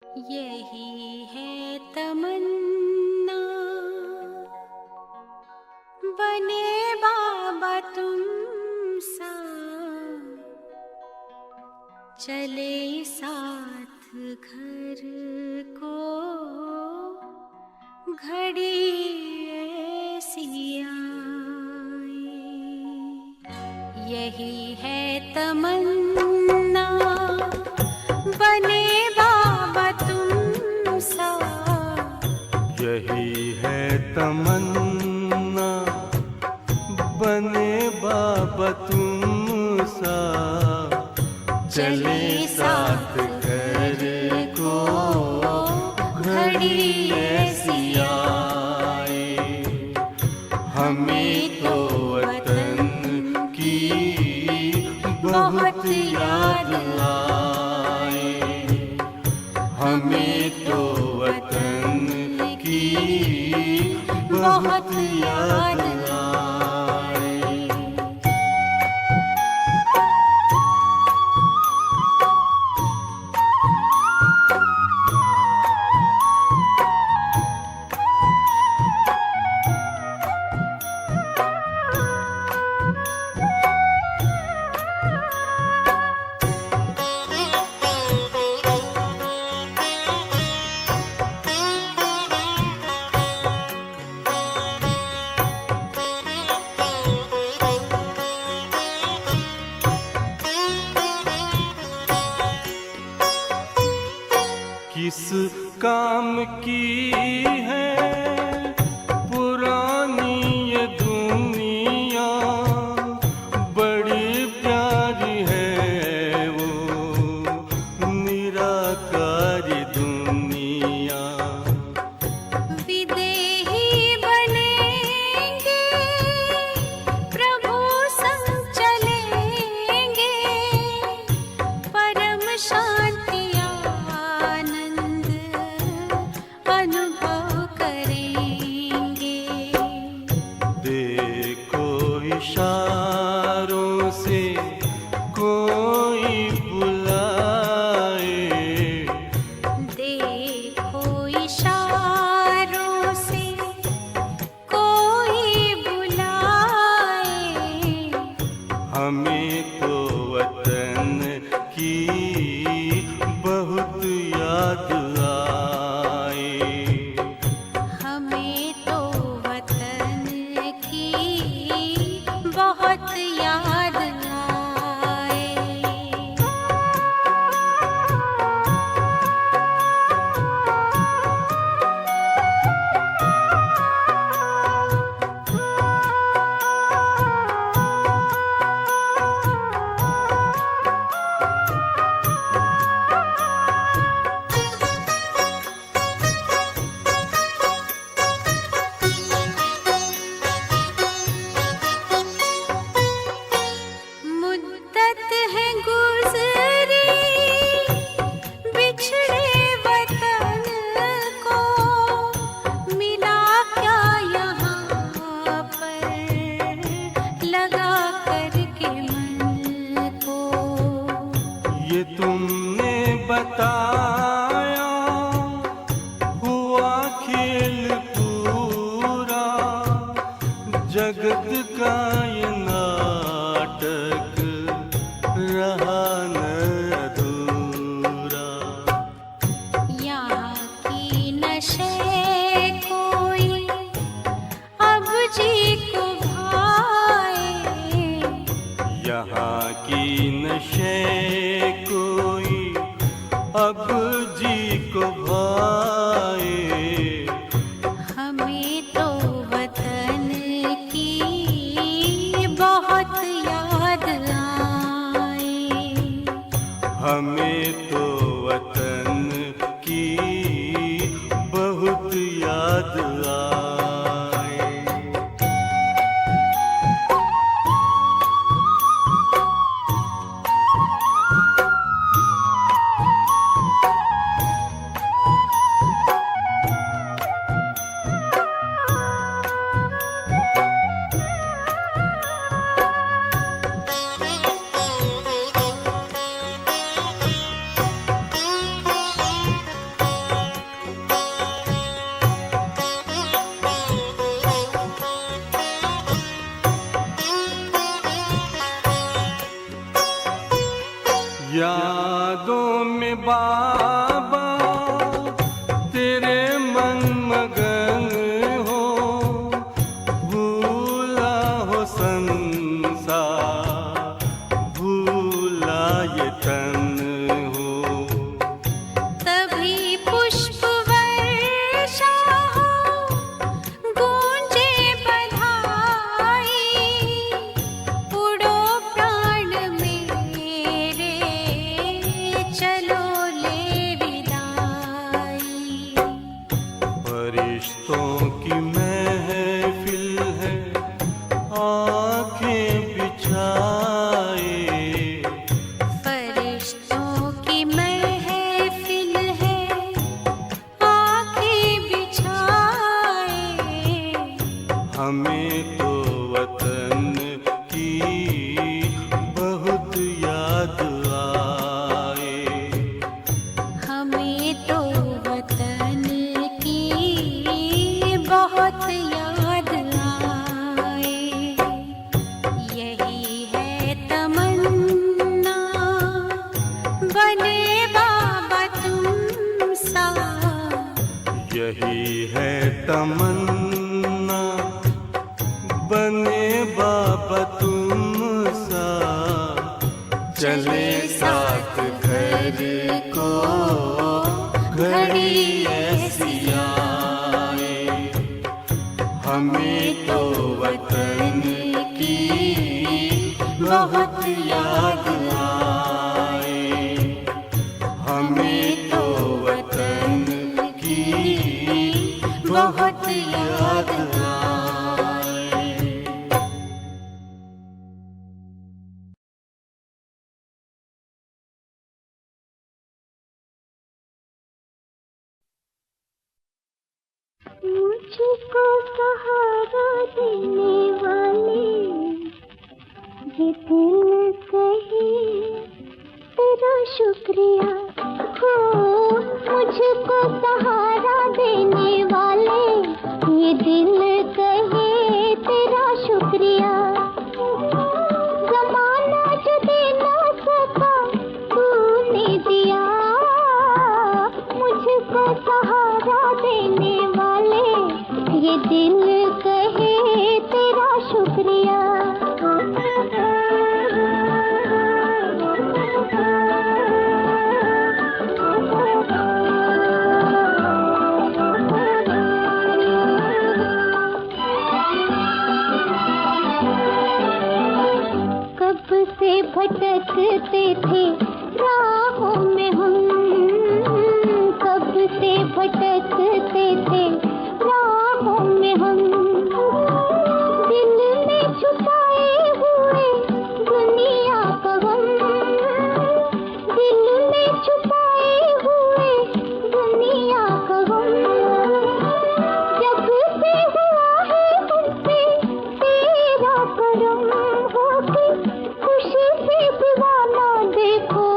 यही है तमन्ना, बने बाबा तुम सा, चले साथ घर को घड़ी ऐसी आए। यही है तमन्ना, बने बाबा तुम सा। यही है तमन्ना, बने बाबा तुम सा, चले साथ घर को घड़ी ऐसी आए। हमें तो वतन की बहुत याद आए, हमें तो वतन की बहुत याद आए। किस काम की है पुरानी ये दुनिया, बड़ी प्यारी है वो निराकारी दुनिया। विदेही बनेंगे, प्रभु संग चलेंगे, परम शांति अनुभव करेंगे। देखो इशारों से कोई बुलाए, देखो इशारों से कोई बुलाए। हमें तो वतन की बहुत याद आए, हमें तो वतन की बहुत याद आए। मुद्दत है गुज़री बिछड़े वतन को, मिला क्या यहाँ पर लगा करके मन को। ये तुमने बताया हुआ खेल पूरा, जगत का ये नाटक रहा न अधूरा। यहाँ की नशे कोई अब जी को भाए, यहाँ की नशे कोई अब जी को भाए। हमें तो वतन की बहुत याद आए, हमें तो वतन की बहुत याद आए। हमें तो वतन की बहुत याद आए। हमें तो वतन की बहुत याद आए। यही है तमन्ना बने बाबा तुम सा। यही है तमन्ना बने बाबा तुम सा। चले साथ घर को घड़ी ऐसी आए। हमें तो वतन की बहुत याद आए। हमें तो वतन की बहुत याद आए। मुझको सहारा देने वाले ये दिल कहे तेरा शुक्रिया हो। मुझको सहारा देने वाले ये दिल कहे तेरा शुक्रिया। ज़माना जो दे ना सका तूने दिया। मुझको सहारा देने वाले ये दिल कहे तेरा शुक्रिया। कब से भटकते थे राहों में हम। कब से भटकते थे राहों में हम। दिल में छुपाए हुए दुनिया का गम। दिल में छुपाए हुए दुनिया का गम। जब से हुआ है हमसे तेरा करम होके खुशी से दीवाना देखो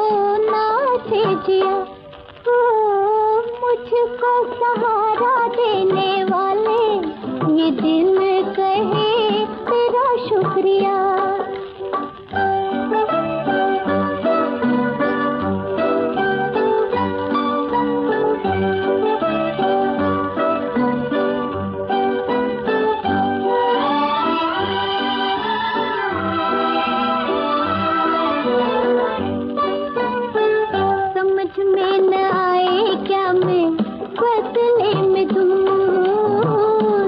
नाचे जिया। मुझको सहारा देने वाले ये दिल कहे तेरा शुक्रिया। समझ में न आए क्या मैं बदले में दूं।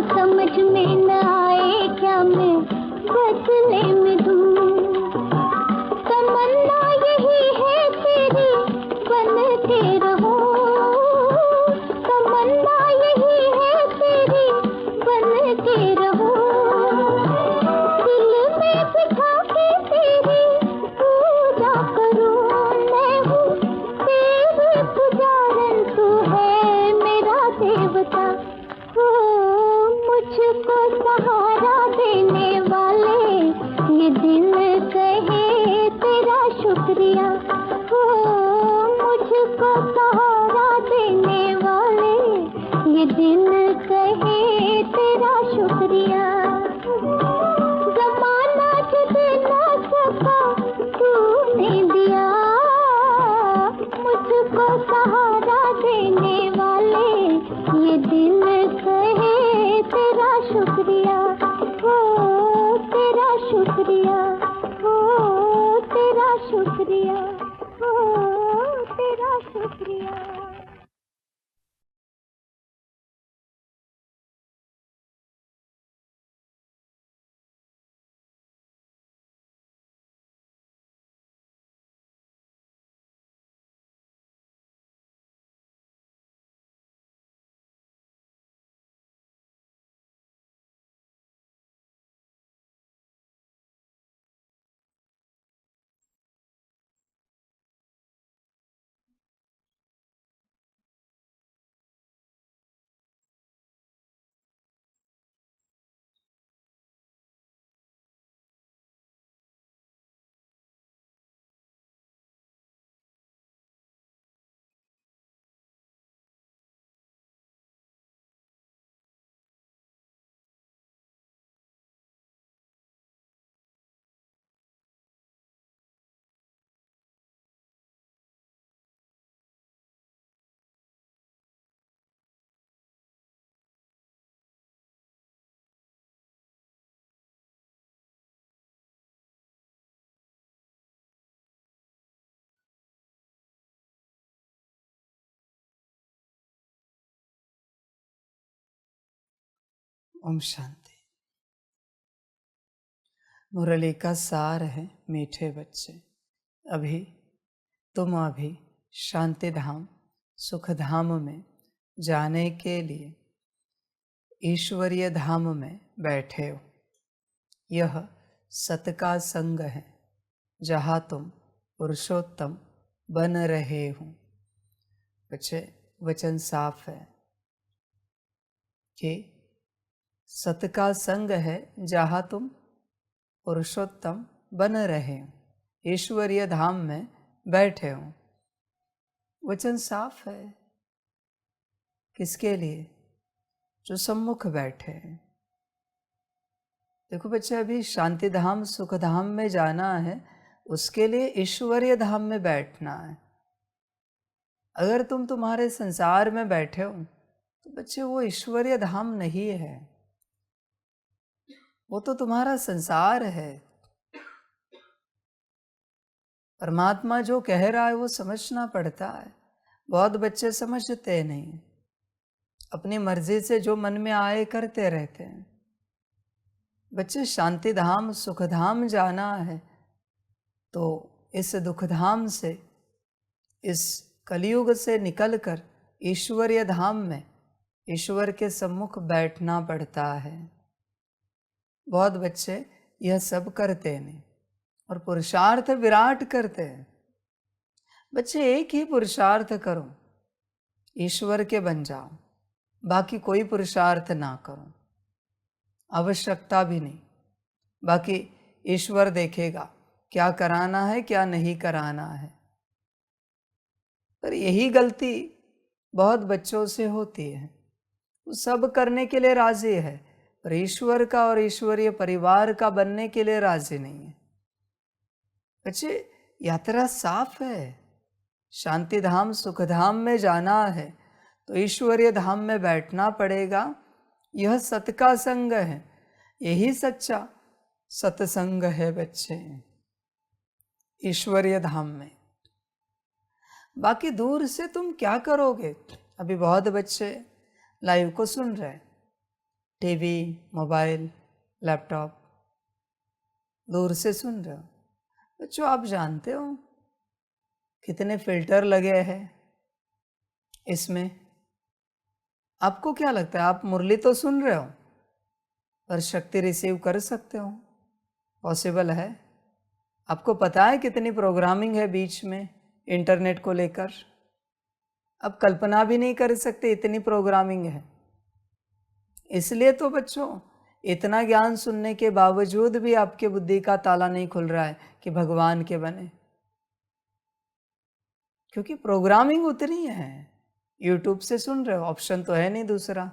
समझ में न ओम शांति। मुरली का सार है मीठे बच्चे, तुम अभी शांति धाम सुख धाम में जाने के लिए ईश्वरीय धाम में बैठे हो। यह सत का संग है जहाँ तुम पुरुषोत्तम बन रहे हो। बच्चे, वचन साफ है कि सत का संग है जहाँ तुम पुरुषोत्तम बन रहे हो, ईश्वरीय धाम में बैठे हो। वचन साफ है। किसके लिए? जो सम्मुख बैठे हैं। देखो बच्चे, अभी शांति धाम सुख धाम में जाना है, उसके लिए ईश्वरीय धाम में बैठना है। अगर तुम तुम्हारे संसार में बैठे हो तो बच्चे वो ईश्वरीय धाम नहीं है, वो तो तुम्हारा संसार है। परमात्मा जो कह रहा है वो समझना पड़ता है। बहुत बच्चे समझते नहीं, अपनी मर्जी से जो मन में आए करते रहते हैं। बच्चे, शांति धाम सुख धाम जाना है तो इस दुख धाम से, इस कलयुग से निकलकर ईश्वरीय धाम में ईश्वर के सम्मुख बैठना पड़ता है। बहुत बच्चे यह सब करते नहीं और पुरुषार्थ विराट करते हैं। बच्चे, एक ही पुरुषार्थ करो, ईश्वर के बन जाओ, बाकी कोई पुरुषार्थ ना करो, आवश्यकता भी नहीं। बाकी ईश्वर देखेगा क्या कराना है क्या नहीं कराना है। पर यही गलती बहुत बच्चों से होती है। वो सब करने के लिए राजी है पर ईश्वर का और ईश्वरीय परिवार का बनने के लिए राजी नहीं है। बच्चे, यात्रा साफ है। शांति धाम सुख धाम में जाना है तो ईश्वरीय धाम में बैठना पड़ेगा। यह सत का संग है, यही सच्चा सत्संग है बच्चे, ईश्वरीय धाम में। बाकी दूर से तुम क्या करोगे? अभी बहुत बच्चे लाइव को सुन रहे, टीवी मोबाइल लैपटॉप दूर से सुन रहे हो। बच्चों, आप जानते हो कितने फिल्टर लगे हैं इसमें? आपको क्या लगता है? आप मुरली तो सुन रहे हो पर शक्ति रिसीव कर सकते हो? पॉसिबल है? आपको पता है कितनी प्रोग्रामिंग है बीच में इंटरनेट को लेकर? अब कल्पना भी नहीं कर सकते, इतनी प्रोग्रामिंग है। इसलिए तो बच्चों, इतना ज्ञान सुनने के बावजूद भी आपके बुद्धि का ताला नहीं खुल रहा है कि भगवान के बने, क्योंकि प्रोग्रामिंग उतनी है। यूट्यूब से सुन रहे हो, ऑप्शन तो है नहीं दूसरा,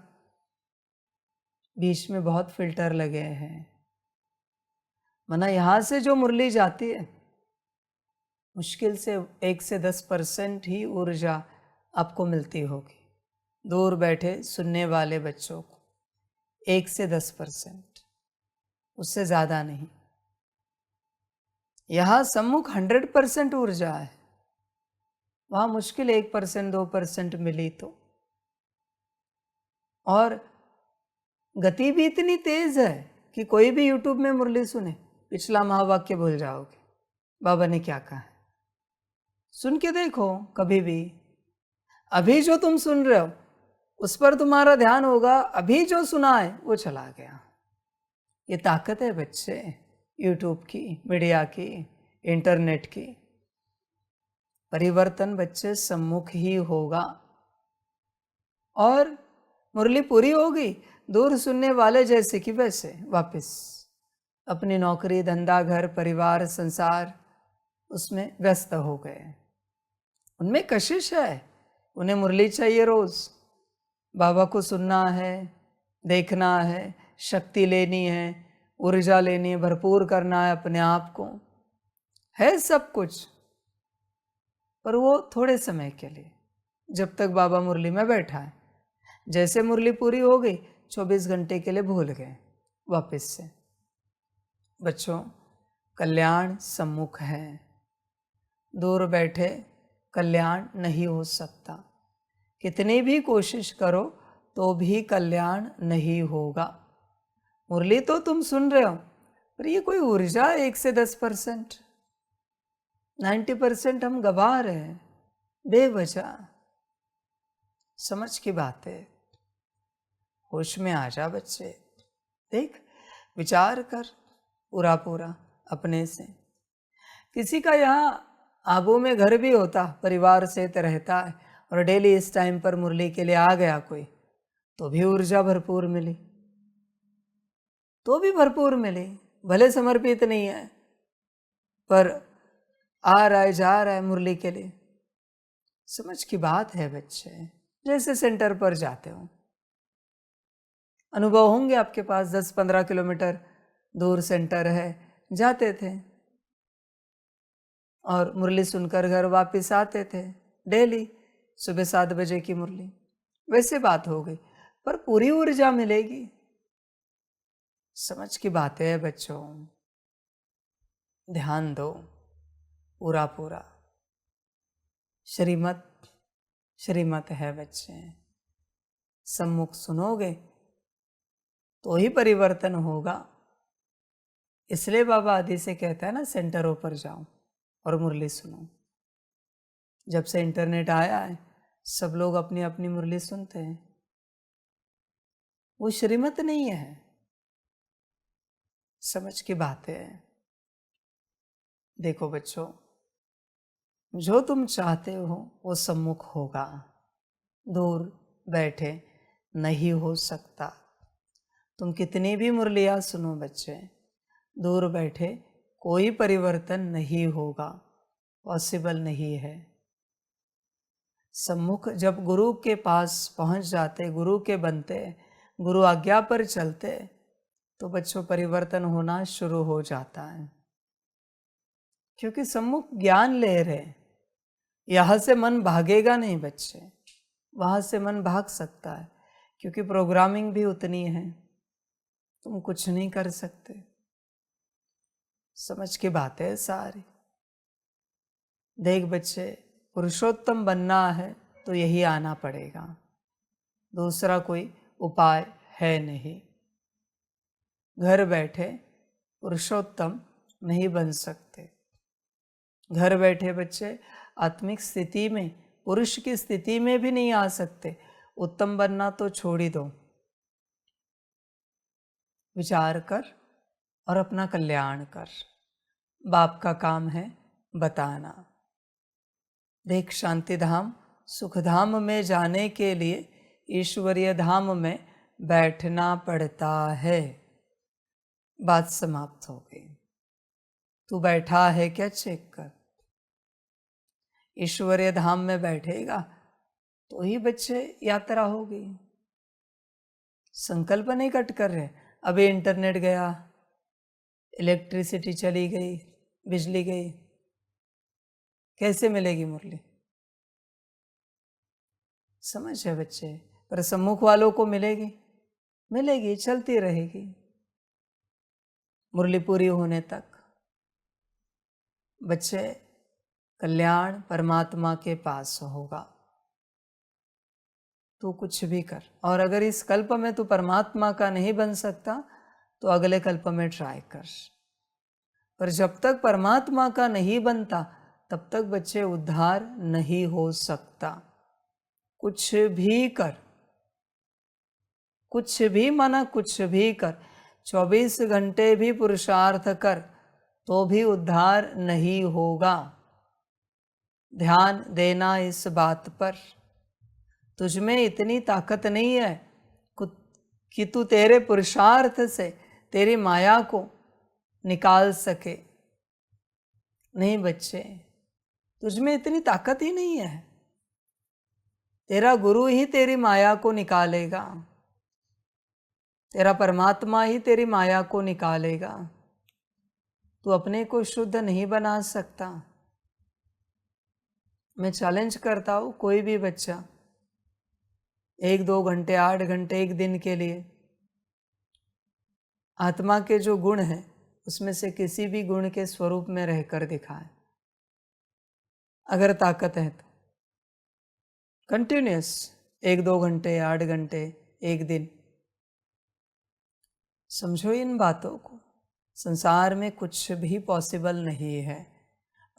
बीच में बहुत फिल्टर लगे हैं। मना यहाँ से जो मुरली जाती है, मुश्किल से 1 से 10% ही ऊर्जा आपको मिलती होगी। दूर बैठे सुनने वाले बच्चों को 1 से 10%, उससे ज़्यादा नहीं। यहाँ सम्मुख 100% ऊर्जा है, वहाँ मुश्किल 1% 2% मिली तो। और गति भी इतनी तेज है कि कोई भी यूट्यूब में मुरली सुने, पिछला महावाक्य भूल जाओगे बाबा ने क्या कहा है। सुन के देखो कभी भी। अभी जो तुम सुन रहे हो उस पर तुम्हारा ध्यान होगा, अभी जो सुना है वो चला गया। ये ताकत है बच्चे यूट्यूब की, मीडिया की, इंटरनेट की। परिवर्तन बच्चे सम्मुख ही होगा। और मुरली पूरी होगी, दूर सुनने वाले जैसे कि वैसे वापस अपनी नौकरी धंधा घर परिवार संसार उसमें व्यस्त हो गए। उनमें कशिश है, उन्हें मुरली चाहिए, रोज बाबा को सुनना है, देखना है, शक्ति लेनी है, ऊर्जा लेनी है, भरपूर करना है अपने आप को, है सब कुछ। पर वो थोड़े समय के लिए, जब तक बाबा मुरली में बैठा है। जैसे मुरली पूरी हो गई 24 घंटे के लिए भूल गए वापस से। बच्चों, कल्याण सम्मुख है, दूर बैठे कल्याण नहीं हो सकता। कितनी भी कोशिश करो तो भी कल्याण नहीं होगा। मुरली तो तुम सुन रहे हो, पर ये कोई ऊर्जा 1 से 10%, 90% हम गवा रहे हैं बेवजह। समझ की बात है, होश में आ जा बच्चे। देख, विचार कर पूरा पूरा अपने से। किसी का यहाँ आबू में घर भी होता, परिवार सहित रहता है, और डेली इस टाइम पर मुरली के लिए आ गया कोई, तो भी ऊर्जा भरपूर मिली, तो भी भरपूर मिली। भले समर्पित नहीं है, पर आ रहा है, जा रहा है मुरली के लिए। समझ की बात है बच्चे। जैसे सेंटर पर जाते हो, अनुभव होंगे आपके पास, 10-15 किलोमीटर दूर सेंटर है, जाते थे और मुरली सुनकर घर वापस आते थे। डेली सुबह 7 बजे की मुरली, वैसे बात हो गई, पर पूरी ऊर्जा मिलेगी। समझ की बात है बच्चों, ध्यान दो पूरा पूरा। श्रीमत श्रीमत है बच्चे, सम्मुख सुनोगे तो ही परिवर्तन होगा। इसलिए बाबा आदि से कहता है ना, सेंटरों पर जाओ और मुरली सुनो। जब से इंटरनेट आया है, सब लोग अपनी अपनी मुरली सुनते हैं। वो श्रीमत नहीं है। समझ की बात है। देखो बच्चों, जो तुम चाहते हो वो सम्मुख होगा, दूर बैठे नहीं हो सकता। तुम कितनी भी मुरलियाँ सुनो बच्चे, दूर बैठे कोई परिवर्तन नहीं होगा, पॉसिबल नहीं है। सम्मुख जब गुरु के पास पहुंच जाते, गुरु के बनते, गुरु आज्ञा पर चलते, तो बच्चों परिवर्तन होना शुरू हो जाता है। क्योंकि सम्मुख ज्ञान ले रहे, यहाँ से मन भागेगा नहीं बच्चे, वहाँ से मन भाग सकता है, क्योंकि प्रोग्रामिंग भी उतनी है, तुम कुछ नहीं कर सकते। समझ की बात है सारी। देख बच्चे, पुरुषोत्तम बनना है तो यही आना पड़ेगा, दूसरा कोई उपाय है नहीं। घर बैठे पुरुषोत्तम नहीं बन सकते। घर बैठे बच्चे आत्मिक स्थिति में, पुरुष की स्थिति में भी नहीं आ सकते। उत्तम बनना तो छोड़ ही दो। विचार कर और अपना कल्याण कर। बाप का काम है बताना। देख, शांति धाम सुख धाम में जाने के लिए ईश्वरीय धाम में बैठना पड़ता है। बात समाप्त हो गई। तू बैठा है क्या, चेक कर। ईश्वरीय धाम में बैठेगा तो ही बच्चे यात्रा होगी। संकल्प नहीं कट कर रहे। अभी इंटरनेट गया, इलेक्ट्रिसिटी चली गई, बिजली गई, कैसे मिलेगी मुरली? समझ है बच्चे? पर सम्मुख वालों को मिलेगी, मिलेगी, चलती रहेगी मुरली पूरी होने तक। बच्चे, कल्याण परमात्मा के पास होगा। तू कुछ भी कर, और अगर इस कल्प में तू परमात्मा का नहीं बन सकता तो अगले कल्प में ट्राई कर। पर जब तक परमात्मा का नहीं बनता तब तक बच्चे उद्धार नहीं हो सकता। कुछ भी कर, कुछ भी माना कुछ भी कर, 24 घंटे भी पुरुषार्थ कर तो भी उद्धार नहीं होगा। ध्यान देना इस बात पर। तुझमें इतनी ताकत नहीं है कि तू तेरे पुरुषार्थ से तेरी माया को निकाल सके। नहीं बच्चे, तुझमें इतनी ताकत ही नहीं है। तेरा गुरु ही तेरी माया को निकालेगा, तेरा परमात्मा ही तेरी माया को निकालेगा। तू अपने को शुद्ध नहीं बना सकता। मैं चैलेंज करता हूँ, कोई भी बच्चा 1-2 घंटे, 8 घंटे, एक दिन के लिए आत्मा के जो गुण हैं उसमें से किसी भी गुण के स्वरूप में रहकर दिखाए। अगर ताकत है तो कंटिन्यूस 1-2 घंटे, 8 घंटे, एक दिन समझो इन बातों को। संसार में कुछ भी पॉसिबल नहीं है,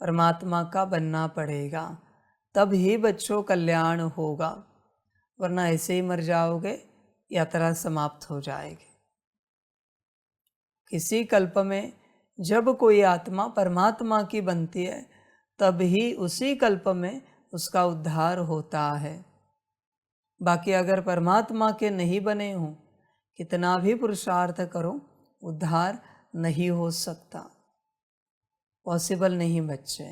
परमात्मा का बनना पड़ेगा, तब ही बच्चों कल्याण होगा, वरना ऐसे ही मर जाओगे, यात्रा समाप्त हो जाएगी। किसी कल्प में जब कोई आत्मा परमात्मा की बनती है, तब ही उसी कल्प में उसका उद्धार होता है। बाकी अगर परमात्मा के नहीं बने हों, कितना भी पुरुषार्थ करो, उद्धार नहीं हो सकता, पॉसिबल नहीं बच्चे।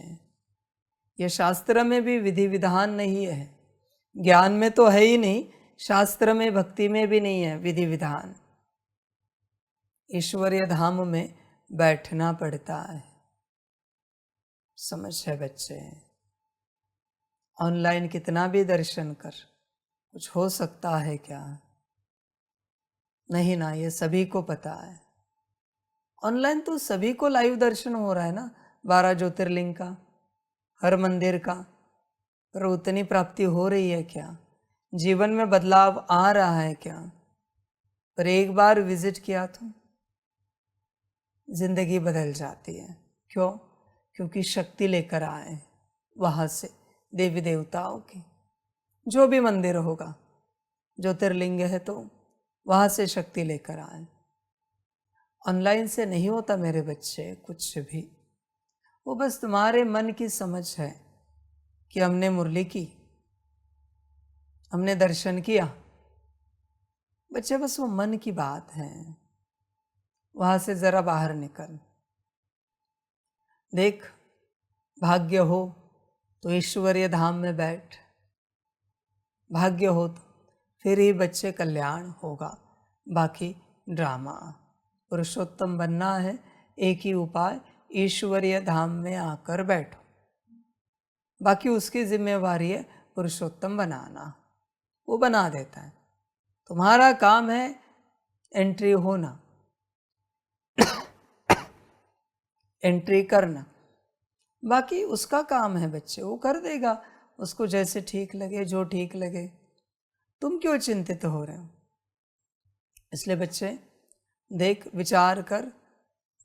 ये शास्त्र में भी विधि विधान नहीं है, ज्ञान में तो है ही नहीं, शास्त्र में भक्ति में भी नहीं है विधि विधान। ईश्वरीय धाम में बैठना पड़ता है। समझ है बच्चे? ऑनलाइन कितना भी दर्शन कर, कुछ हो सकता है क्या? नहीं ना, ये सभी को पता है। ऑनलाइन तो सभी को लाइव दर्शन हो रहा है ना, 12 ज्योतिर्लिंग का, हर मंदिर का, पर उतनी प्राप्ति हो रही है क्या? जीवन में बदलाव आ रहा है क्या? पर एक बार विजिट किया तो जिंदगी बदल जाती है। क्यों? क्योंकि शक्ति लेकर आए वहाँ से, देवी देवताओं की। जो भी मंदिर होगा, ज्योतिर्लिंग है तो वहाँ से शक्ति लेकर आए। ऑनलाइन से नहीं होता मेरे बच्चे कुछ भी। वो बस तुम्हारे मन की समझ है कि हमने मुरली की, हमने दर्शन किया। बच्चे बस वो मन की बात है, वहाँ से ज़रा बाहर निकल। देख, भाग्य हो तो ईश्वरीय धाम में बैठ, भाग्य हो तो फिर ही बच्चे कल्याण होगा। बाकी ड्रामा। पुरुषोत्तम बनना है, एक ही उपाय, ईश्वरीय धाम में आकर बैठो। बाकी उसकी जिम्मेवारी है पुरुषोत्तम बनाना, वो बना देता है। तुम्हारा काम है एंट्री होना, एंट्री करना। बाकी उसका काम है बच्चे, वो कर देगा, उसको जैसे ठीक लगे, जो ठीक लगे। तुम क्यों चिंतित हो रहे हो? इसलिए बच्चे देख, विचार कर,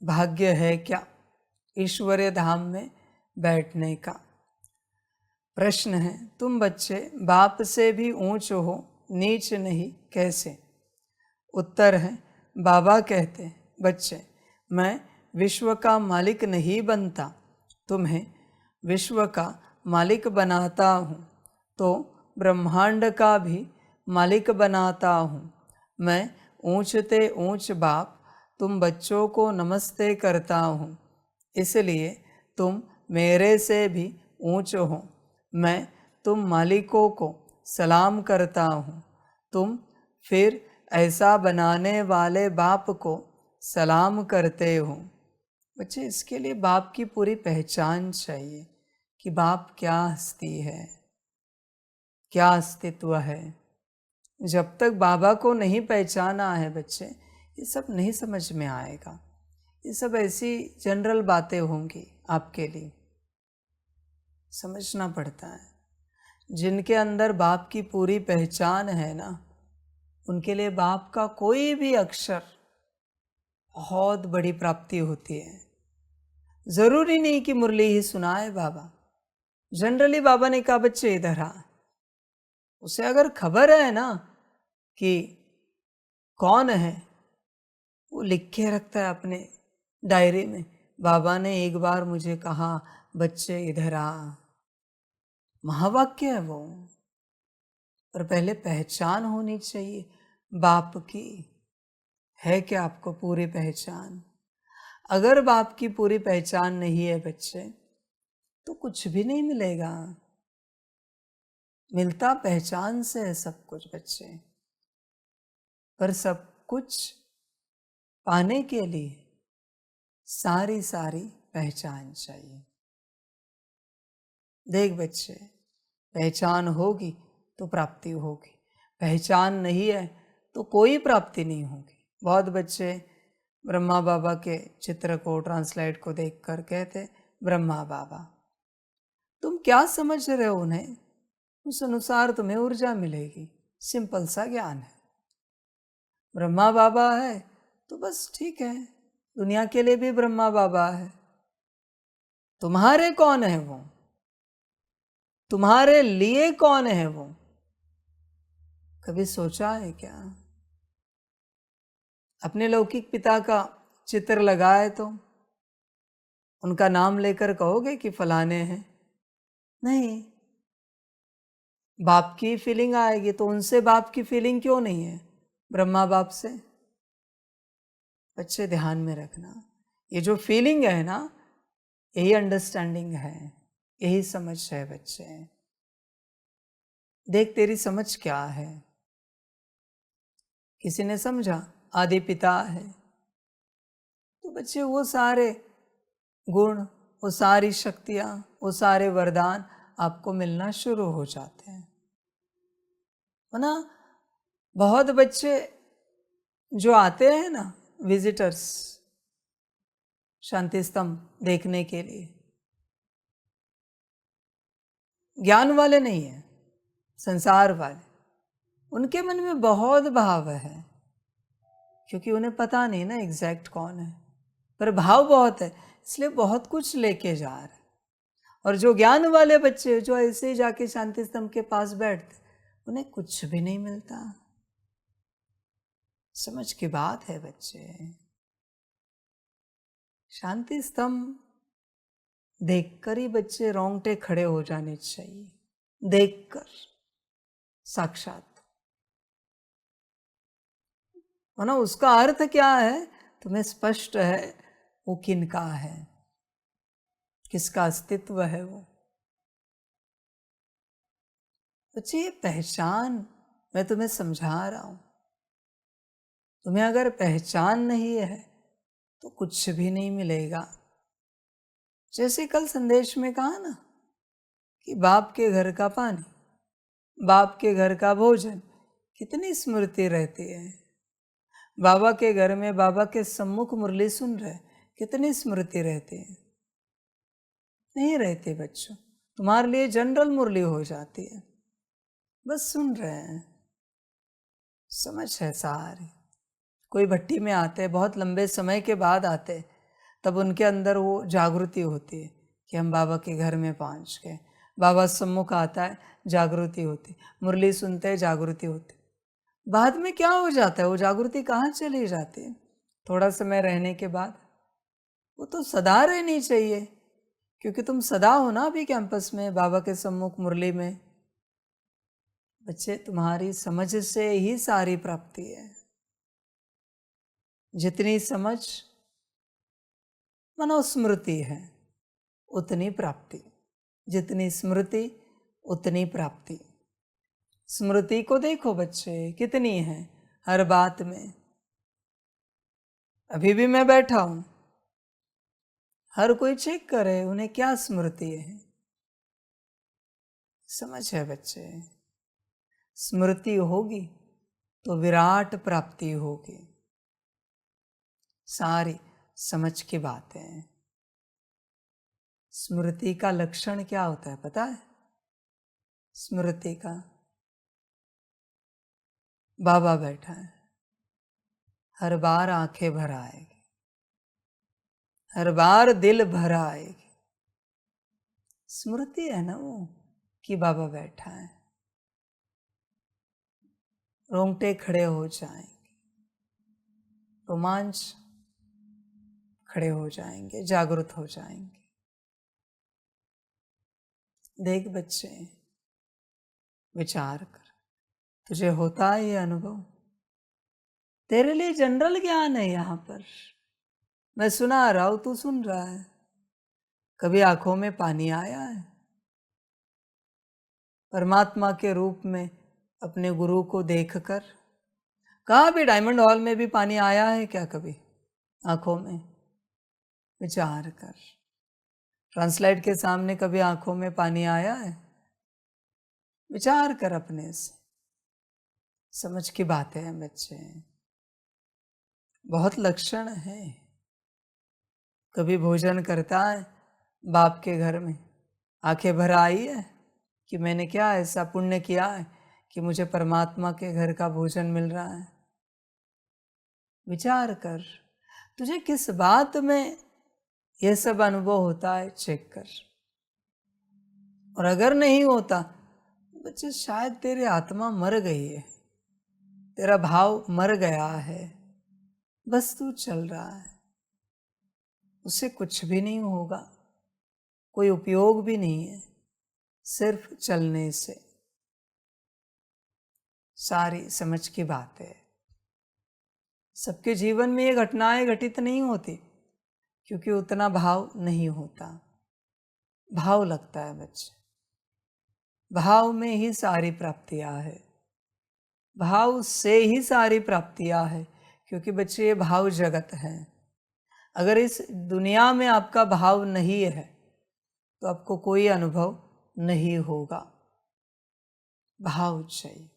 भाग्य है क्या ईश्वरीय धाम में बैठने का? प्रश्न है, तुम बच्चे बाप से भी ऊंच हो, नीच नहीं, कैसे? उत्तर है, बाबा कहते, बच्चे मैं विश्व का मालिक नहीं बनता, तुम्हें विश्व का मालिक बनाता हूँ, तो ब्रह्मांड का भी मालिक बनाता हूँ। मैं ऊंचते ऊंच बाप तुम बच्चों को नमस्ते करता हूँ, इसलिए तुम मेरे से भी ऊंच हो। मैं तुम मालिकों को सलाम करता हूँ, तुम फिर ऐसा बनाने वाले बाप को सलाम करते हो। बच्चे इसके लिए बाप की पूरी पहचान चाहिए कि बाप क्या हस्ती है, क्या अस्तित्व है। जब तक बाबा को नहीं पहचाना है बच्चे, ये सब नहीं समझ में आएगा। ये सब ऐसी जनरल बातें होंगी आपके लिए, समझना पड़ता है। जिनके अंदर बाप की पूरी पहचान है ना, उनके लिए बाप का कोई भी अक्षर बहुत बड़ी प्राप्ति होती है। जरूरी नहीं कि मुरली ही सुनाए बाबा। जनरली बाबा ने कहा बच्चे इधर आ, उसे अगर खबर है ना कि कौन है, वो लिख के रखता है अपने डायरी में, बाबा ने एक बार मुझे कहा बच्चे इधर आ। महावाक्य है वो। पर पहले पहचान होनी चाहिए बाप की। है क्या आपको पूरी पहचान? अगर बाप की पूरी पहचान नहीं है बच्चे, तो कुछ भी नहीं मिलेगा। मिलता पहचान से है सब कुछ बच्चे, पर सब कुछ पाने के लिए सारी पहचान चाहिए। देख बच्चे, पहचान होगी तो प्राप्ति होगी, पहचान नहीं है तो कोई प्राप्ति नहीं होगी। बहुत बच्चे ब्रह्मा बाबा के चित्र को, ट्रांसलेट को देखकर कहते, ब्रह्मा बाबा, तुम क्या समझ रहे हो उन्हें, उस अनुसार तुम्हें ऊर्जा मिलेगी। सिंपल सा ज्ञान है। ब्रह्मा बाबा है तो बस ठीक है, दुनिया के लिए भी ब्रह्मा बाबा है। तुम्हारे कौन है वो? तुम्हारे लिए कौन है वो? कभी सोचा है क्या? अपने लौकिक पिता का चित्र लगाए तो उनका नाम लेकर कहोगे कि फलाने हैं? नहीं। बाप की फीलिंग आएगी तो उनसे बाप की फीलिंग क्यों नहीं है ब्रह्मा बाप से? बच्चे ध्यान में रखना, ये जो फीलिंग है ना, यही अंडरस्टैंडिंग है, यही समझ है बच्चे। देख तेरी समझ क्या है। किसी ने समझा आदि पिता है, तो बच्चे वो सारे गुण, वो सारी शक्तियां, वो सारे वरदान आपको मिलना शुरू हो जाते हैं, है ना। बहुत बच्चे जो आते हैं ना, विजिटर्स, शांति स्तंभ देखने के लिए, ज्ञान वाले नहीं है, संसार वाले, उनके मन में बहुत भाव है, क्योंकि उन्हें पता नहीं ना एग्जैक्ट कौन है, पर भाव बहुत है, इसलिए बहुत कुछ लेके जा रहे। और जो ज्ञान वाले बच्चे जो ऐसे ही जाके शांति स्तंभ के पास बैठते, उन्हें कुछ भी नहीं मिलता। समझ की बात है बच्चे। शांति स्तंभ देखकर ही बच्चे रोंगटे खड़े हो जाने चाहिए, देखकर साक्षात, ना उसका अर्थ क्या है तुम्हें स्पष्ट है, वो किनका है, किसका अस्तित्व है वो। बच्चे ये पहचान मैं तुम्हें समझा रहा हूं, तुम्हें अगर पहचान नहीं है तो कुछ भी नहीं मिलेगा। जैसे कल संदेश में कहा ना कि बाप के घर का पानी, बाप के घर का भोजन, कितनी स्मृति रहती है। बाबा के घर में बाबा के सम्मुख मुरली सुन रहे, कितनी स्मृति रहती है। नहीं रहती बच्चों, तुम्हारे लिए जनरल मुरली हो जाती है, बस सुन रहे हैं, समझ है सारी। कोई भट्टी में आते, बहुत लंबे समय के बाद आते, तब उनके अंदर वो जागृति होती है कि हम बाबा के घर में पहुंच गए। बाबा सम्मुख आता है, जागृति होती, मुरली सुनते हैं, जागृति होती। बाद में क्या हो जाता है, वो जागृति कहाँ चली जाती है? थोड़ा समय रहने के बाद वो तो सदा रहनी चाहिए, क्योंकि तुम सदा हो ना अभी कैंपस में, बाबा के सम्मुख मुरली में। बच्चे तुम्हारी समझ से ही सारी प्राप्ति है। जितनी समझ मनोस्मृति है उतनी प्राप्ति, जितनी स्मृति उतनी प्राप्ति। स्मृति को देखो बच्चे कितनी है हर बात में। अभी भी मैं बैठा हूं, हर कोई चेक करे उन्हें क्या स्मृति है। समझ है बच्चे, स्मृति होगी तो विराट प्राप्ति होगी। सारी समझ की बातें। स्मृति का लक्षण क्या होता है पता है? स्मृति का, बाबा बैठा है, हर बार आंखें भर आएगी, हर बार दिल भर आएगी। स्मृति है ना वो कि बाबा बैठा है। रोंगटे खड़े हो जाएंगे, रोमांच खड़े हो जाएंगे, जागृत हो जाएंगे। देख बच्चे, विचार कर, तुझे होता है ये अनुभव? तेरे लिए जनरल ज्ञान है यहाँ पर, मैं सुना रहा हूं, तू सुन रहा है। कभी आंखों में पानी आया है? परमात्मा के रूप में अपने गुरु को देखकर? कहाँ भी डायमंड हॉल में भी पानी आया है क्या कभी आंखों में? विचार कर। ट्रांसलाइट के सामने कभी आंखों में पानी आया है? विचार कर अपने से। समझ की बातें हैं बच्चे, बहुत लक्षण है। कभी भोजन करता है बाप के घर में, आंखें भर आई है कि मैंने क्या ऐसा पुण्य किया है कि मुझे परमात्मा के घर का भोजन मिल रहा है? विचार कर, तुझे किस बात में यह सब अनुभव होता है, चेक कर। और अगर नहीं होता बच्चे, शायद तेरी आत्मा मर गई है, तेरा भाव मर गया है, बस तू चल रहा है, उससे कुछ भी नहीं होगा, कोई उपयोग भी नहीं है, सिर्फ चलने से। सारी समझ की बात है। सबके जीवन में ये घटनाएं घटित नहीं होती क्योंकि उतना भाव नहीं होता। भाव लगता है बच्चे, भाव में ही सारी प्राप्तियां है, भाव से ही सारी प्राप्तियां है, क्योंकि बच्चे ये भाव जगत है। अगर इस दुनिया में आपका भाव नहीं है तो आपको कोई अनुभव नहीं होगा। भाव चाहिए।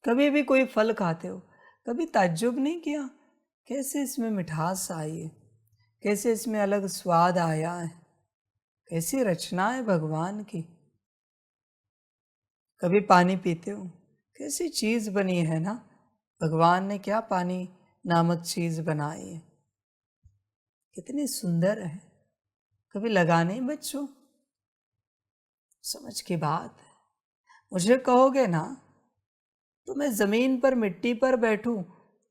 कभी भी कोई फल खाते हो, कभी ताज्जुब नहीं किया कैसे इसमें मिठास आई है, कैसे इसमें अलग स्वाद आया है, कैसी रचना है भगवान की। कभी पानी पीते हो, कैसी चीज बनी है ना, भगवान ने क्या पानी नामक चीज बनाई है, कितनी सुंदर है। कभी लगा नहीं बच्चों? समझ की बात है। मुझे कहोगे ना तो मैं जमीन पर मिट्टी पर बैठूं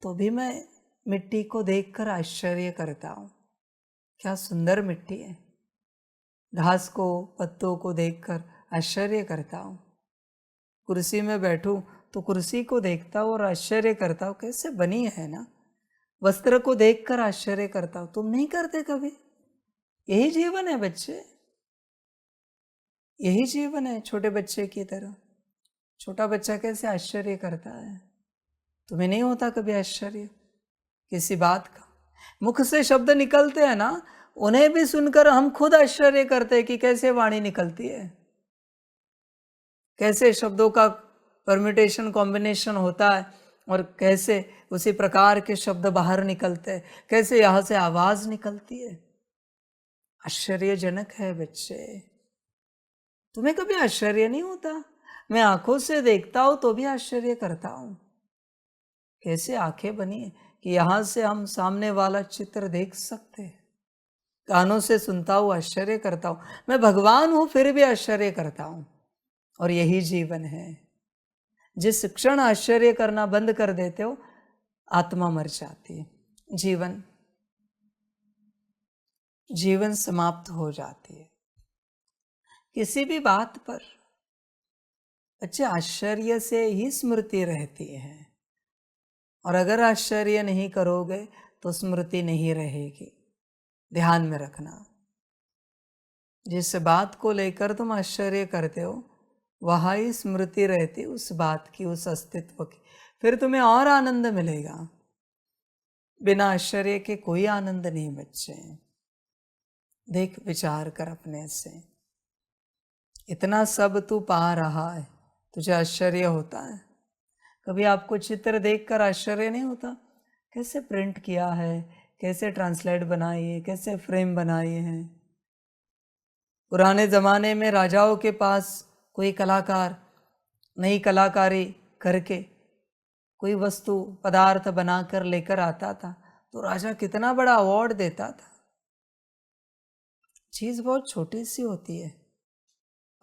तो भी मैं मिट्टी को देखकर आश्चर्य करता हूं, क्या सुंदर मिट्टी है। घास को, पत्तों को देखकर आश्चर्य करता हूं। कुर्सी में बैठूं तो कुर्सी को देखता हूं और आश्चर्य करता हूं, कैसे बनी है ना। वस्त्र को देखकर आश्चर्य करता हूं। तुम नहीं करते कभी? यही जीवन है बच्चे, यही जीवन है छोटे बच्चे की तरह। छोटा बच्चा कैसे आश्चर्य करता है, तुम्हें नहीं होता कभी आश्चर्य किसी बात का? मुख से शब्द निकलते हैं ना, उन्हें भी सुनकर हम खुद आश्चर्य करते हैं कि कैसे वाणी निकलती है, कैसे शब्दों का परम्यूटेशन कॉम्बिनेशन होता है और कैसे उसी प्रकार के शब्द बाहर निकलते हैं, कैसे यहाँ से आवाज निकलती है। आश्चर्यजनक है बच्चे। तुम्हें कभी आश्चर्य नहीं होता? मैं आंखों से देखता हूं तो भी आश्चर्य करता हूं, कैसे आंखें बनी है कि यहां से हम सामने वाला चित्र देख सकते हैं। कानों से सुनता हूं, आश्चर्य करता हूं। मैं भगवान हूं फिर भी आश्चर्य करता हूं। और यही जीवन है। जिस क्षण आश्चर्य करना बंद कर देते हो, आत्मा मर जाती है, जीवन समाप्त हो जाती है। किसी भी बात पर बच्चे आश्चर्य से ही स्मृति रहती है, और अगर आश्चर्य नहीं करोगे तो स्मृति नहीं रहेगी। ध्यान में रखना, जिस बात को लेकर तुम आश्चर्य करते हो वहाँ ही स्मृति रहती उस बात की, उस अस्तित्व की, फिर तुम्हें और आनंद मिलेगा। बिना आश्चर्य के कोई आनंद नहीं बच्चे। देख, विचार कर अपने से, इतना सब तू पा रहा है, तुझे आश्चर्य होता है? कभी आपको चित्र देखकर आश्चर्य नहीं होता? कैसे प्रिंट किया है, कैसे ट्रांसलेट बनाई है, कैसे फ्रेम बनाई है। पुराने ज़माने में राजाओं के पास कोई कलाकार नई कलाकारी करके कोई वस्तु पदार्थ बनाकर लेकर आता था तो राजा कितना बड़ा अवार्ड देता था। चीज़ बहुत छोटी सी होती है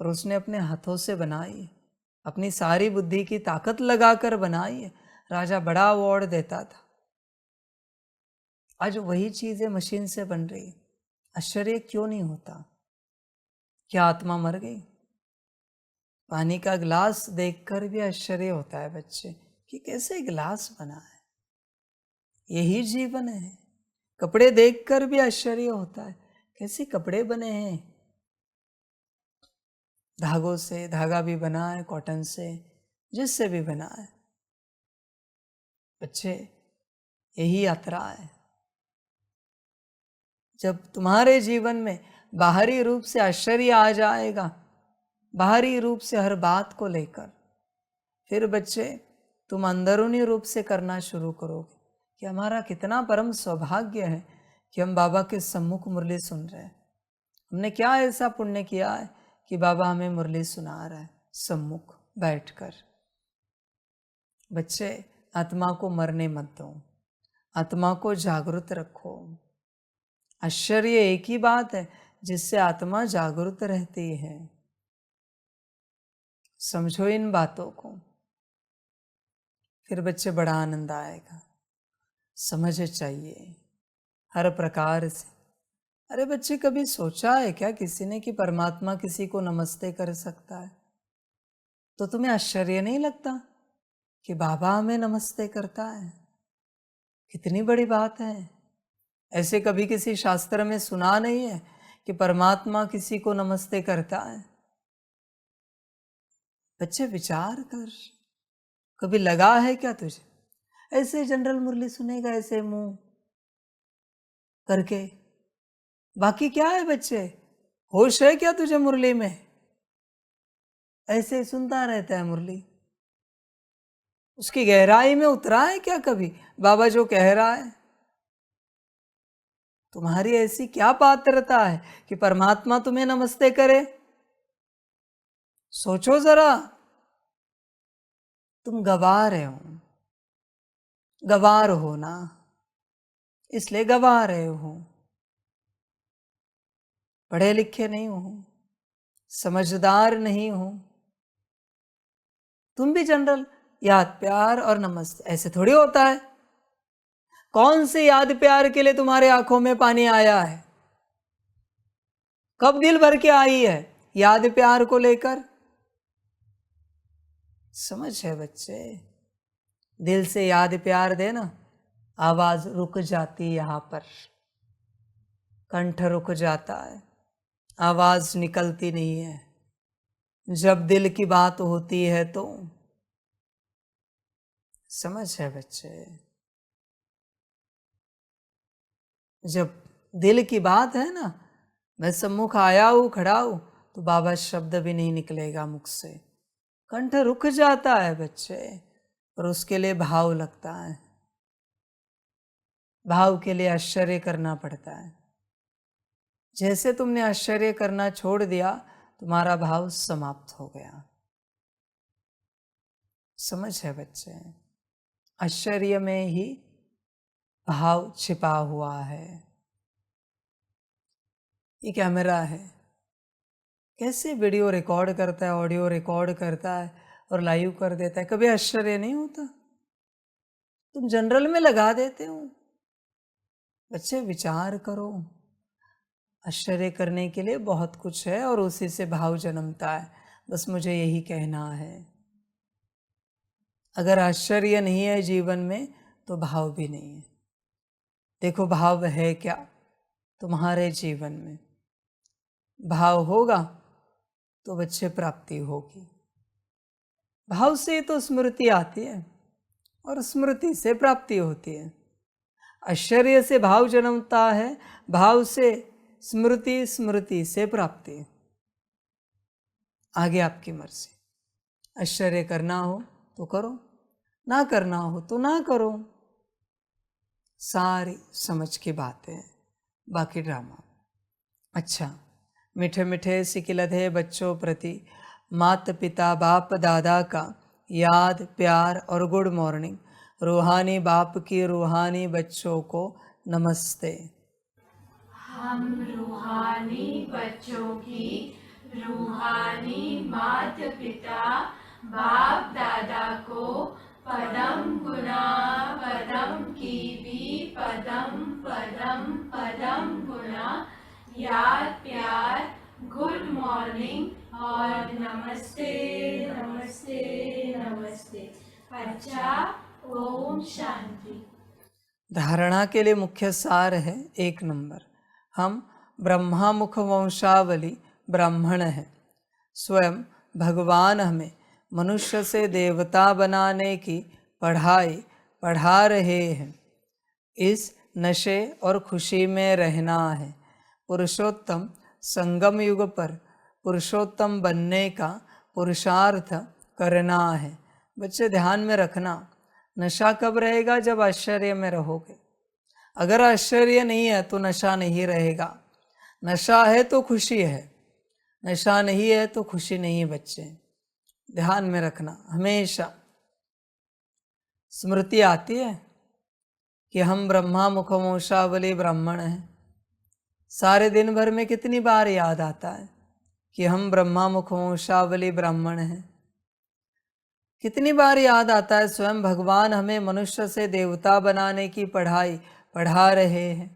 और उसने अपने हाथों से बनाई, अपनी सारी बुद्धि की ताकत लगाकर बनाई है, राजा बड़ा अवार्ड देता था। आज वही चीजें मशीन से बन रही है, आश्चर्य क्यों नहीं होता? क्या आत्मा मर गई? पानी का गिलास देखकर भी आश्चर्य होता है बच्चे कि कैसे गिलास बना है। यही जीवन है। कपड़े देखकर भी आश्चर्य होता है, कैसे कपड़े बने हैं। धागों से, धागा भी बना है, कॉटन से, जिससे भी बना है। बच्चे, यही यात्रा है। जब तुम्हारे जीवन में बाहरी रूप से आश्चर्य आ जाएगा, बाहरी रूप से हर बात को लेकर, फिर बच्चे तुम अंदरूनी रूप से करना शुरू करोगे कि हमारा कितना परम सौभाग्य है कि हम बाबा के सम्मुख मुरली सुन रहे हैं। हमने क्या ऐसा पुण्य किया है कि बाबा हमें मुरली सुना रहा है सम्मुख बैठकर। बच्चे, आत्मा को मरने मत दो। आत्मा को जागृत रखो। आश्चर्य एक ही बात है जिससे आत्मा जागृत रहती है। समझो इन बातों को, फिर बच्चे बड़ा आनंद आएगा। समझ चाहिए हर प्रकार से। अरे बच्चे, कभी सोचा है क्या किसी ने कि परमात्मा किसी को नमस्ते कर सकता है? तो तुम्हें आश्चर्य नहीं लगता कि बाबा हमें नमस्ते करता है? कितनी बड़ी बात है। ऐसे कभी किसी शास्त्र में सुना नहीं है कि परमात्मा किसी को नमस्ते करता है? बच्चे विचार कर, कभी लगा है क्या तुझे? ऐसे जनरल मुरली सुनेगा ऐसे मुंह करके, बाकी क्या है बच्चे? होश है क्या तुझे मुरली में? ऐसे सुनता रहता है मुरली। उसकी गहराई में उतरा है क्या कभी बाबा जो कह रहा है? तुम्हारी ऐसी क्या पात्रता है कि परमात्मा तुम्हें नमस्ते करे? सोचो जरा। तुम गवार हो, गवार हो ना, इसलिए गवा रहे हो। पढ़े लिखे नहीं हो, समझदार नहीं हो। तुम भी जनरल याद प्यार और नमस्ते ऐसे थोड़ी होता है। कौन से याद प्यार के लिए तुम्हारे आंखों में पानी आया है? कब दिल भर के आई है याद प्यार को लेकर? समझ है बच्चे, दिल से याद प्यार देना, आवाज रुक जाती यहां पर, कंठ रुक जाता है, आवाज निकलती नहीं है। जब दिल की बात होती है तो समझ है बच्चे, जब दिल की बात है ना, मैं सम्मुख आया हूं, खड़ा हूं, तो बाबा शब्द भी नहीं निकलेगा मुख से, कंठ रुक जाता है बच्चे। और उसके लिए भाव लगता है, भाव के लिए आश्चर्य करना पड़ता है। जैसे तुमने आश्चर्य करना छोड़ दिया, तुम्हारा भाव समाप्त हो गया। समझ है बच्चे, आश्चर्य में ही भाव छिपा हुआ है। ये कैमरा है, कैसे वीडियो रिकॉर्ड करता है, ऑडियो रिकॉर्ड करता है और लाइव कर देता है। कभी आश्चर्य नहीं होता? तुम जनरल में लगा देते हो। बच्चे विचार करो, आश्चर्य करने के लिए बहुत कुछ है और उसी से भाव जन्मता है। बस मुझे यही कहना है, अगर आश्चर्य नहीं है जीवन में तो भाव भी नहीं है। देखो भाव है क्या तुम्हारे जीवन में? भाव होगा तो बच्चे प्राप्ति होगी। भाव से तो स्मृति आती है और स्मृति से प्राप्ति होती है। आश्चर्य से भाव जन्मता है, भाव से स्मृति, स्मृति से प्राप्ति। आगे आपकी मर्जी। आश्चर्य करना हो तो करो, ना करना हो तो ना करो। सारी समझ की बातें, बाकी ड्रामा। अच्छा, मीठे मीठे सिकिलधे बच्चों प्रति माता पिता बाप दादा का याद प्यार और गुड मॉर्निंग। रूहानी बाप की रूहानी बच्चों को नमस्ते। हम रूहानी बच्चों की रूहानी माता पिता बाप दादा को पदम गुना पदम की भी पदम पदम पदम गुना याद प्यार गुड मॉर्निंग और नमस्ते नमस्ते नमस्ते। अच्छा, ओम शांति। धारणा के लिए मुख्य सार है 1 नंबर, हम ब्रह्मा मुख वंशावली ब्राह्मण हैं। स्वयं भगवान हमें मनुष्य से देवता बनाने की पढ़ाई पढ़ा रहे हैं। इस नशे और खुशी में रहना है। पुरुषोत्तम संगम युग पर पुरुषोत्तम बनने का पुरुषार्थ करना है। बच्चे ध्यान में रखना, नशा कब रहेगा? जब आश्चर्य में रहोगे। अगर आश्चर्य नहीं है तो नशा नहीं रहेगा। नशा है तो खुशी है, नशा नहीं है तो खुशी नहीं है। बच्चे ध्यान में रखना, हमेशा स्मृति आती है कि हम ब्रह्मा मुखमोशावली ब्राह्मण हैं। सारे दिन भर में कितनी बार याद आता है कि हम ब्रह्मा मुखमोशावली ब्राह्मण हैं। कितनी बार याद आता है स्वयं भगवान हमें मनुष्य से देवता बनाने की पढ़ाई पढ़ा रहे हैं।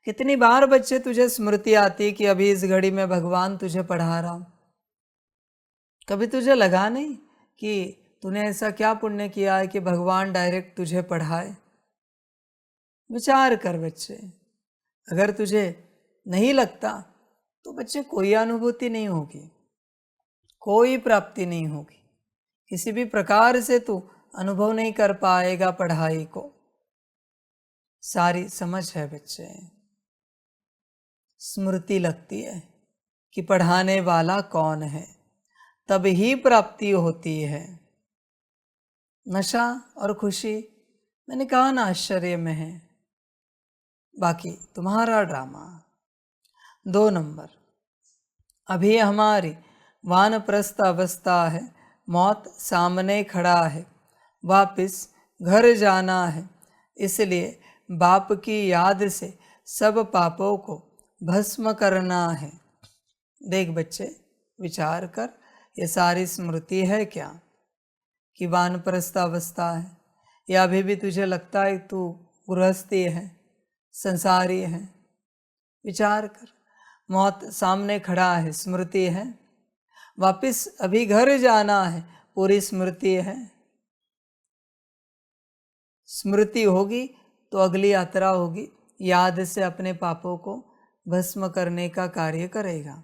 कितनी बार बच्चे तुझे स्मृति आती कि अभी इस घड़ी में भगवान तुझे पढ़ा रहा हूं। कभी तुझे लगा नहीं कि तूने ऐसा क्या पुण्य किया है कि भगवान डायरेक्ट तुझे पढ़ाए? विचार कर बच्चे। अगर तुझे नहीं लगता तो बच्चे कोई अनुभूति नहीं होगी, कोई प्राप्ति नहीं होगी, किसी भी प्रकार से तू अनुभव नहीं कर पाएगा पढ़ाई को। सारी समझ है बच्चे, स्मृति लगती है कि पढ़ाने वाला कौन है, तब ही प्राप्ति होती है। नशा और खुशी मैंने कहा ना आश्चर्य में है, बाकी तुम्हारा ड्रामा। 2 नंबर, अभी हमारी वानप्रस्थ अवस्था है, मौत सामने खड़ा है, वापिस घर जाना है, इसलिए बाप की याद से सब पापों को भस्म करना है। देख बच्चे, विचार कर, ये सारी स्मृति है क्या कि वानप्रस्थ अवस्था है, या अभी भी तुझे लगता है तू गृहस्थी है, संसारी है? विचार कर, मौत सामने खड़ा है, स्मृति है, वापिस अभी घर जाना है, पूरी स्मृति है। स्मृति होगी तो अगली यात्रा होगी, याद से अपने पापों को भस्म करने का कार्य करेगा।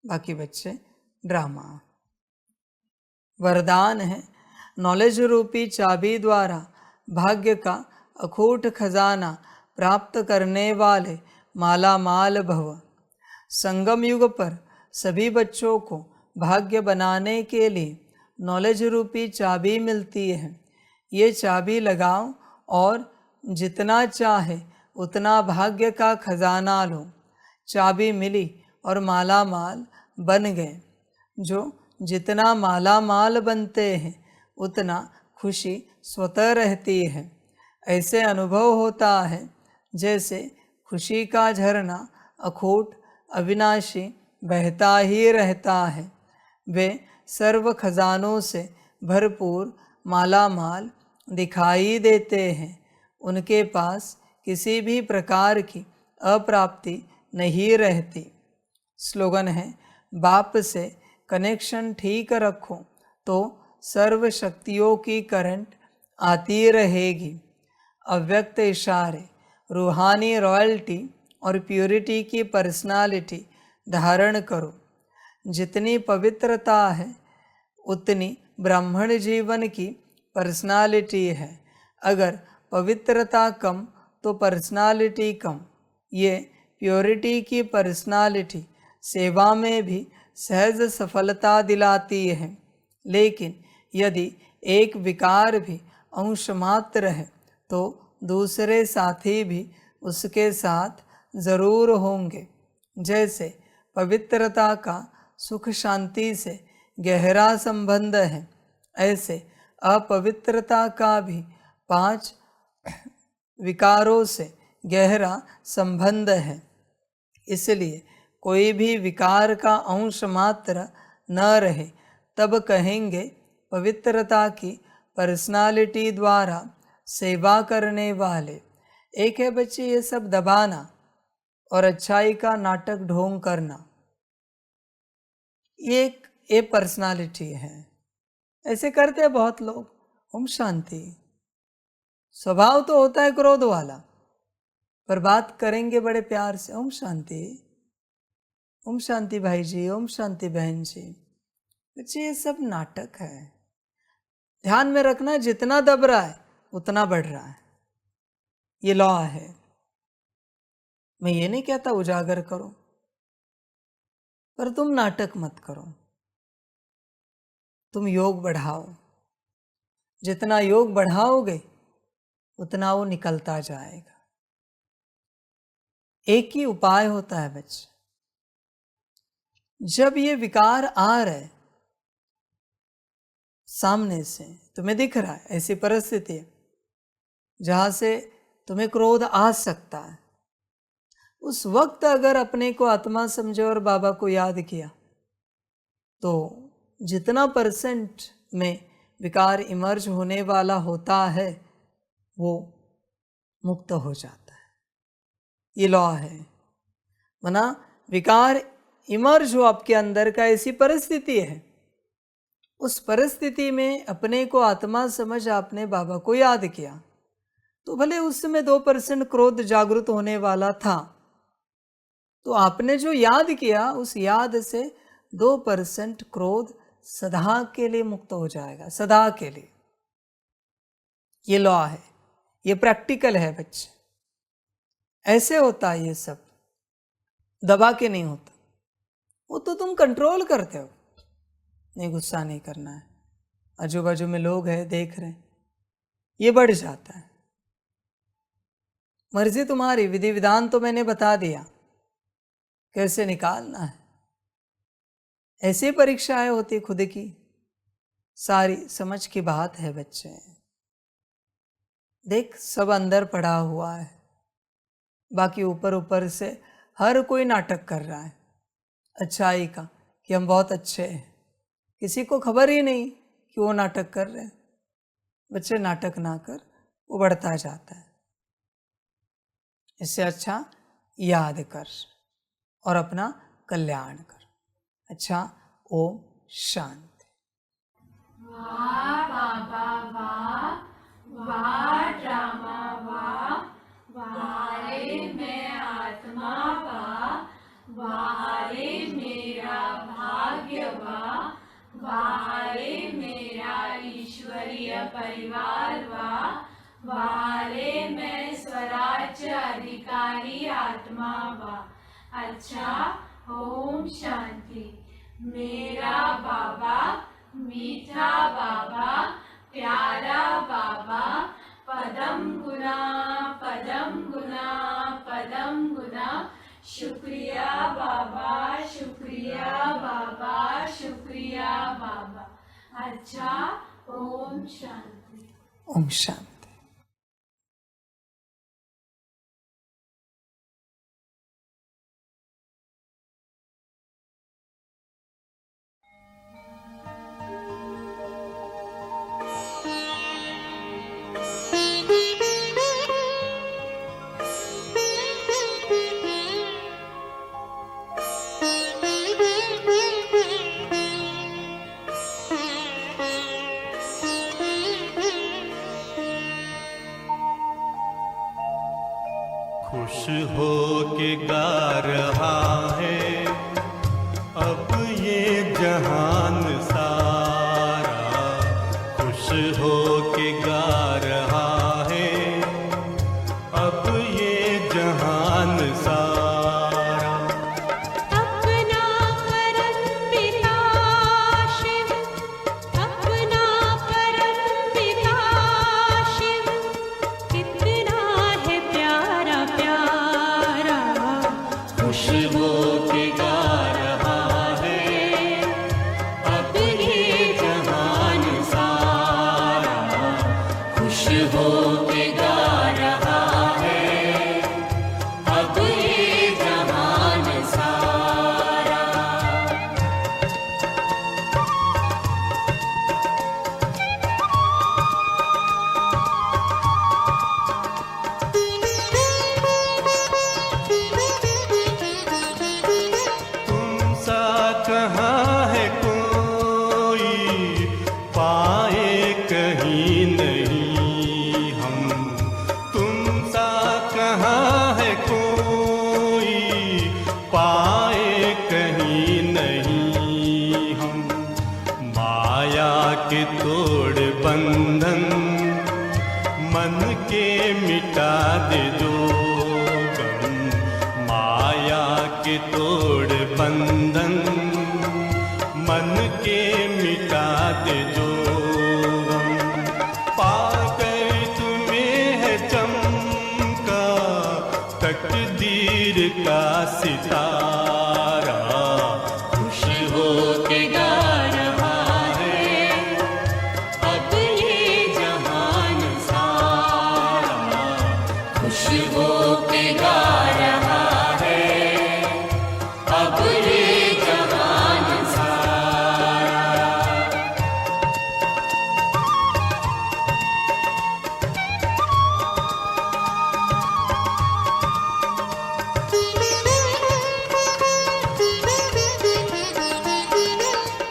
बाकी बच्चे ड्रामा। वरदान है, नॉलेज रूपी चाबी द्वारा भाग्य का अखूट खजाना प्राप्त करने वाले माला माल भव। संगम युग पर सभी बच्चों को भाग्य बनाने के लिए नॉलेज रूपी चाबी मिलती है। ये चाबी लगाओ और जितना चाहे उतना भाग्य का खजाना लो। चाबी मिली और माला माल बन गए। जो जितना माला माल बनते हैं उतना खुशी स्वतः रहती है। ऐसे अनुभव होता है जैसे खुशी का झरना अखूट अविनाशी बहता ही रहता है। वे सर्व खजानों से भरपूर माला माल दिखाई देते हैं। उनके पास किसी भी प्रकार की अप्राप्ति नहीं रहती। स्लोगन है, बाप से कनेक्शन ठीक रखो तो सर्व शक्तियों की करंट आती रहेगी। अव्यक्त इशारे, रूहानी रॉयल्टी और प्योरिटी की पर्सनालिटी धारण करो। जितनी पवित्रता है उतनी ब्राह्मण जीवन की पर्सनालिटी है। अगर पवित्रता कम तो पर्सनालिटी कम। ये प्योरिटी की पर्सनालिटी सेवा में भी सहज सफलता दिलाती है। लेकिन यदि एक विकार भी अंश मात्र है तो दूसरे साथी भी उसके साथ जरूर होंगे। जैसे पवित्रता का सुख शांति से गहरा संबंध है, ऐसे अपवित्रता का भी 5 विकारों से गहरा संबंध है। इसलिए कोई भी विकार का अंश मात्र न रहे तब कहेंगे पवित्रता की पर्सनालिटी द्वारा सेवा करने वाले। एक है बच्चे ये सब दबाना और अच्छाई का नाटक ढोंग करना, ये पर्सनालिटी है। ऐसे करते हैं बहुत लोग। ओम शांति। स्वभाव तो होता है क्रोध वाला, पर बात करेंगे बड़े प्यार से। ओम शांति, ओम शांति भाई जी, ओम शांति बहन जी। बच्चे ये सब नाटक है। ध्यान में रखना, जितना दब रहा है उतना बढ़ रहा है। ये लॉ है। मैं ये नहीं कहता उजागर करो, पर तुम नाटक मत करो। तुम योग बढ़ाओ। जितना योग बढ़ाओगे उतना वो निकलता जाएगा। एक ही उपाय होता है बच्चे, जब ये विकार आ रहे सामने से, तुम्हें दिख रहा है ऐसी परिस्थिति जहां से तुम्हें क्रोध आ सकता है। उस वक्त अगर अपने को आत्मा समझे और बाबा को याद किया तो जितना परसेंट में विकार इमर्ज होने वाला होता है वो मुक्त हो जाता है। ये लॉ है। माना विकार इमर्ज हो आपके अंदर का, ऐसी परिस्थिति है। उस परिस्थिति में अपने को आत्मा समझ आपने बाबा को याद किया तो भले उस समय 2% क्रोध जागृत होने वाला था, तो आपने जो याद किया उस याद से 2% क्रोध सदा के लिए मुक्त हो जाएगा, सदा के लिए। ये लॉ है, ये प्रैक्टिकल है बच्चे। ऐसे होता है, ये सब दबा के नहीं होता। वो तो तुम कंट्रोल करते हो, नहीं गुस्सा नहीं करना है, आजू बाजू में लोग हैं देख रहे हैं, ये बढ़ जाता है। मर्जी तुम्हारी, विधि विधान तो मैंने बता दिया कैसे निकालना है। ऐसी परीक्षाएं होती खुद की, सारी समझ की बात है बच्चे। देख सब अंदर पड़ा हुआ है, बाकी ऊपर ऊपर से हर कोई नाटक कर रहा है अच्छाई का कि हम बहुत अच्छे हैं। किसी को खबर ही नहीं कि वो नाटक कर रहे हैं। बच्चे नाटक ना कर, वो बढ़ता जाता है। इससे अच्छा याद कर और अपना कल्याण कर। अच्छा, ओम शांति। वाह बाबा वाह, वाह ड्रामा वाह, वाह रे मैं आत्मा वाह, वाह रे मेरा भाग्य वाह, वाह रे मेरा ईश्वरीय परिवार वाह, वाह रे मैं स्वराज्य अधिकारी आत्मा वाह। अच्छा, ओम शांति। मेरा बाबा, मीठा बाबा, प्यारा बाबा, पदम गुना पदम गुना पदम गुना। शुक्रिया बाबा, शुक्रिया बाबा, शुक्रिया बाबा। अच्छा, ओम शांति। ओम शांति। खुश हो के गा रहा है अब ये जहान सारा, खुश हो के गा रहा है अब ये जहान सारा। अपना परम पिता शिव, अपना परम पिता शिव, कितना है प्यारा प्यारा। खुश हो के गा रहा है अब ये जहान सारा, खुश हो के गा रहा है अब ये जहान सारा। तुम सा कहाँ है कोई, पाए कहीं नहीं हम। तुम सा कहाँ है कोई, पाए कहीं नहीं हम। माया के तोड़ बंधन मन के मिटा दे जो गम। माया के तोड़ बंधन मन के मिटा दे जो गम। पाकर तुम्हें है चमका तकदीर का सितारा। खुश हो के गा रहा है अब ये जहान सारा, खुश हो के गा रहा है अब ये जहान सारा।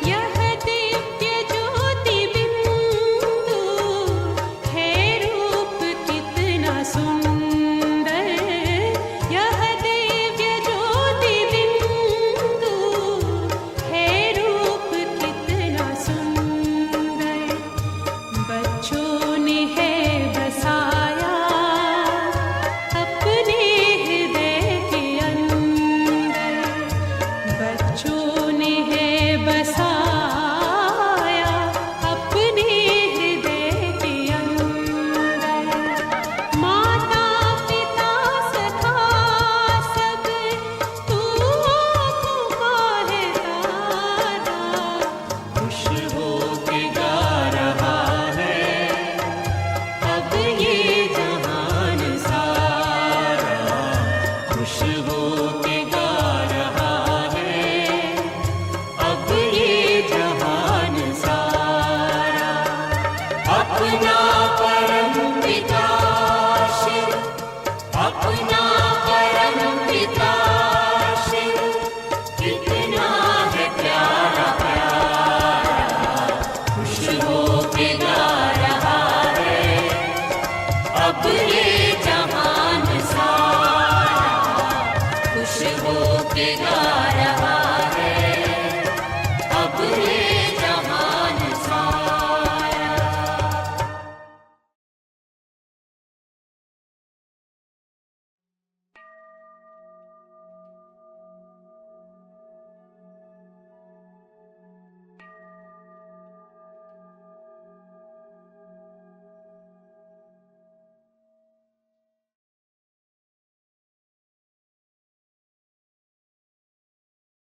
यह दिव्य ज्योति बिंदु है रूप कितना सुंदर। यह दिव्य ज्योति बिंदु है रूप कितना सुंदर। बच्चों ने है बसाया अपने हृदय के अंदर। बच्चों ने है बसाया अपने हृदय के अंदर। माता पिता सखा सब तू आँखों का है तारा। खुश हो के गा रहा है अब ये जहान सारा। खुश हो के गा रहा है अब ये जहान सारा। अपना परम पिता शिव, अपना परम पिता शिव कितना है प्यारा प्यारा। खुश हो के गा रहा है अब ये